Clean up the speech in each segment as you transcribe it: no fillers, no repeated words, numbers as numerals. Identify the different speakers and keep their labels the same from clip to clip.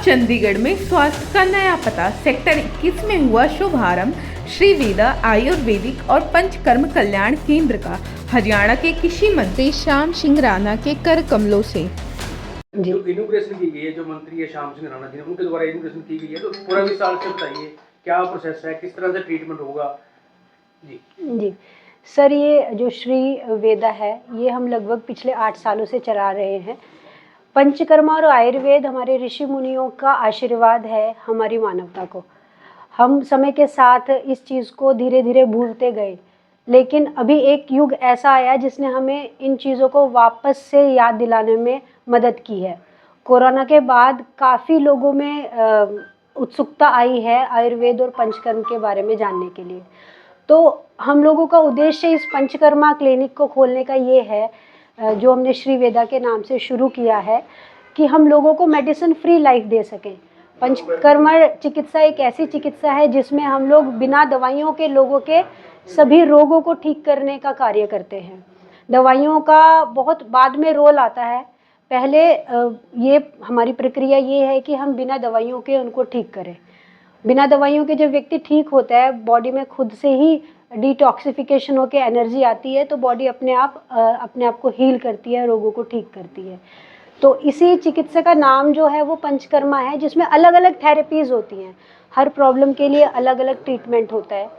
Speaker 1: चंडीगढ़ में स्वास्थ्य का नया पता सेक्टर 21 में हुआ शुभारंभ श्री वेदा आयुर्वेदिक और पंचकर्म कल्याण केंद्र का हरियाणा के कृषि मंत्री श्याम सिंह राणा के कर कमलों से।
Speaker 2: जो इनॉग्रेशन की गई है, जो मंत्री है श्याम सिंह राणा जी ने, उनके द्वारा इनॉग्रेशन की गई है, तो पूरा विस्तार से बताइए क्या प्रोसेस है, किस तरह से ट्रीटमेंट होगा।
Speaker 3: जी सर, ये जो श्री वेदा है ये हम लगभग पिछले 8 सालों से चला रहे हैं। पंचकर्मा और आयुर्वेद हमारे ऋषि मुनियों का आशीर्वाद है हमारी मानवता को। हम समय के साथ इस चीज़ को धीरे धीरे भूलते गए, लेकिन अभी एक युग ऐसा आया जिसने हमें इन चीज़ों को वापस से याद दिलाने में मदद की है। कोरोना के बाद काफ़ी लोगों में उत्सुकता आई है आयुर्वेद और पंचकर्म के बारे में जानने के लिए। तो हम लोगों का उद्देश्य इस पंचकर्मा क्लिनिक को खोलने का ये है, जो हमने श्री वेदा के नाम से शुरू किया है, कि हम लोगों को मेडिसिन फ्री लाइफ दे सकें। पंचकर्मा चिकित्सा एक ऐसी चिकित्सा है जिसमें हम लोग बिना दवाइयों के लोगों के सभी रोगों को ठीक करने का कार्य करते हैं। दवाइयों का बहुत बाद में रोल आता है, पहले ये हमारी प्रक्रिया ये है कि हम बिना दवाइयों के उनको ठीक करें। बिना दवाइयों के जब व्यक्ति ठीक होता है, बॉडी में खुद से ही डिटॉक्सिफिकेशन होकर एनर्जी आती है, तो बॉडी अपने आप को हील करती है, रोगों को ठीक करती है। तो इसी चिकित्सा का नाम जो है वो पंचकर्मा है, जिसमें अलग अलग थेरेपीज़ होती हैं। हर प्रॉब्लम के लिए अलग अलग ट्रीटमेंट होता है।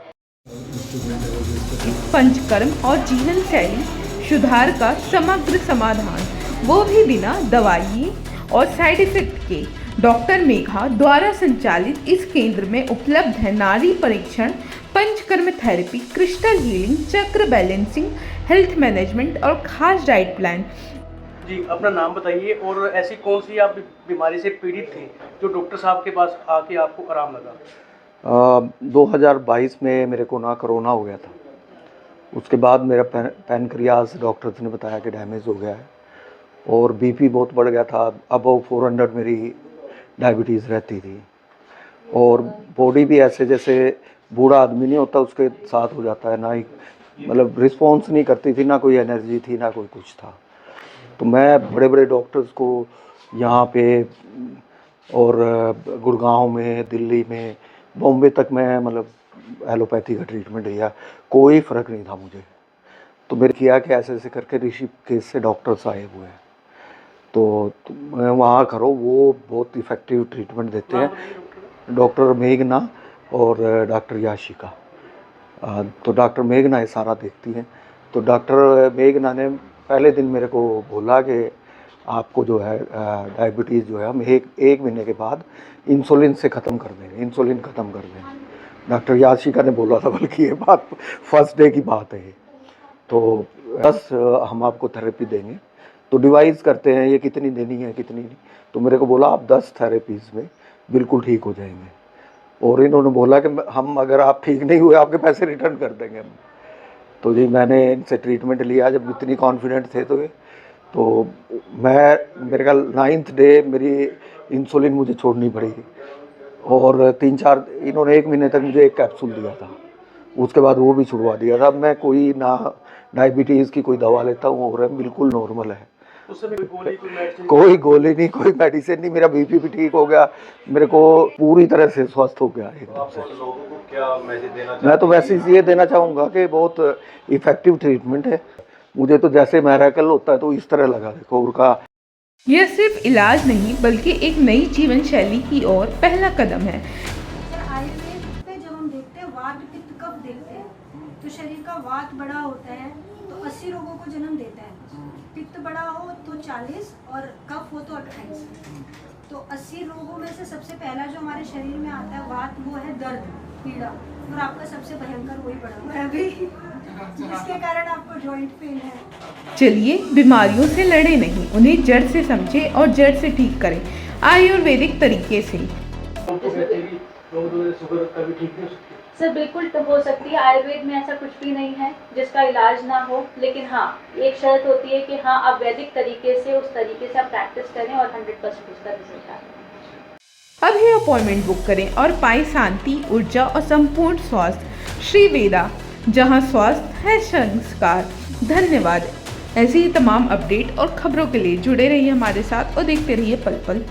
Speaker 1: पंचकर्म और जीवन शैली सुधार का समग्र समाधान, वो भी बिना दवाई और साइड इफेक्ट के। डॉक्टर मेघा द्वारा संचालित इस केंद्र में उपलब्ध है नाड़ी परीक्षण, पंचकर्म थेरेपी, क्रिस्टल हीलिंग, चक्र बैलेंसिंग, हेल्थ मैनेजमेंट और खास डाइट प्लान।
Speaker 2: जी, अपना नाम बताइए और ऐसी कौन सी आप बीमारी से पीड़ित थे जो डॉक्टर साहब के पास आके आपको आराम लगा।
Speaker 4: 2022 में मेरे को कोरोना हो गया था। उसके बाद मेरा पैनक्रियाज डॉक्टर्स ने बताया कि डैमेज हो गया है और बीपी बहुत बढ़ गया था। अबव 400 मेरी डायबिटीज़ रहती थी और बॉडी भी ऐसे जैसे बूढ़ा आदमी नहीं होता उसके साथ हो जाता है, ना ही मतलब रिस्पॉन्स नहीं करती थी, ना कोई एनर्जी थी, ना कोई कुछ था। तो मैं बड़े बड़े डॉक्टर्स को यहाँ पे और गुड़गांव में, दिल्ली में, बॉम्बे तक मैं मतलब एलोपैथी का ट्रीटमेंट लिया, कोई फ़र्क नहीं था मुझे। तो मैंने किया कि ऐसे ऐसे करके ऋषिकेश से डॉक्टर्स आए हुए हैं, तो वहाँ करो, वो बहुत इफ़ेक्टिव ट्रीटमेंट देते हैं। डॉक्टर मेघना और डॉक्टर याशिका। तो डॉक्टर मेघना ये सारा देखती हैं। तो डॉक्टर मेघना ने पहले दिन मेरे को बोला कि आपको जो है डायबिटीज़ जो है हम एक महीने के बाद इंसुलिन से ख़त्म कर देंगे, इंसुलिन ख़त्म कर देंगे। डॉक्टर याशिका ने बोला था, बल्कि ये बात फर्स्ट डे की बात है। तो बस हम आपको थेरेपी देंगे, तो डिवाइस करते हैं ये कितनी देनी है कितनी नहीं। तो मेरे को बोला आप 10 थेरेपीज़ में बिल्कुल ठीक हो जाएंगे, और इन्होंने बोला कि हम अगर आप ठीक नहीं हुए आपके पैसे रिटर्न कर देंगे हम। तो जी मैंने इनसे ट्रीटमेंट लिया, जब इतनी कॉन्फिडेंट थे तो मेरे ख्याल 9th डे मेरी इंसुलिन मुझे छोड़नी पड़ी और 3-4 इन्होंने 1 महीने तक मुझे 1 कैप्सूल दिया था, उसके बाद वो भी छुड़वा दिया था। मैं कोई ना डायबिटीज़ की कोई दवा लेता हूँ और बिल्कुल नॉर्मल है। कोई गोली नहीं, कोई मेडिसिन नहीं, मेरा बीपी भी ठीक हो गया, मेरे को पूरी तरह से स्वस्थ हो गया एकदम से।
Speaker 2: क्या मैसेज देना
Speaker 4: मैं तो वैसे ये देना चाहूँगा कि बहुत इफ़ेक्टिव ट्रीटमेंट है। मुझे तो जैसे मैराकल होता है तो इस तरह लगा, देखो उनका।
Speaker 1: यह सिर्फ इलाज नहीं बल्कि एक नई जीवन शैली की ओर पहला कदम है।
Speaker 3: आयुर्वेद पे जब हम देखते हैं वात पित्त कफ देखते हैं, तो शरीर का वात बड़ा होता है तो 80 रोगों को जन्म देता है। पित्त बड़ा हो तो 40 और कफ हो तो 28। तो 80 रोगों में से सबसे पहला जो हमारे शरीर में आता है वात, वो है दर्द, पीड़ा, और आपका सबसे भयंकर वही बड़ा हुआ है अभी, जिसके कारण आपको जॉइंट पेन है।
Speaker 1: चलिए, बीमारियों से लड़े नहीं, उन्हें जड़ से समझे और जड़ से ठीक करें आयुर्वेदिक तरीके से।
Speaker 5: सर बिल्कुल तो हो सकती है, आयुर्वेद में ऐसा कुछ भी नहीं है जिसका इलाज ना हो, लेकिन हाँ एक शर्त होती है कि हाँ आप वैदिक तरीके से उस तरीके से आप प्रैक्टिस करें और 100% उसका रिजल्ट आए।
Speaker 1: अभी अपॉइंटमेंट बुक करें और पाएं शांति, ऊर्जा और संपूर्ण स्वास्थ्य। श्री वेदा, जहां स्वास्थ्य है संस्कार। धन्यवाद। ऐसी ही तमाम अपडेट और खबरों के लिए जुड़े रहिए हमारे साथ और देखते रहिए पल पल।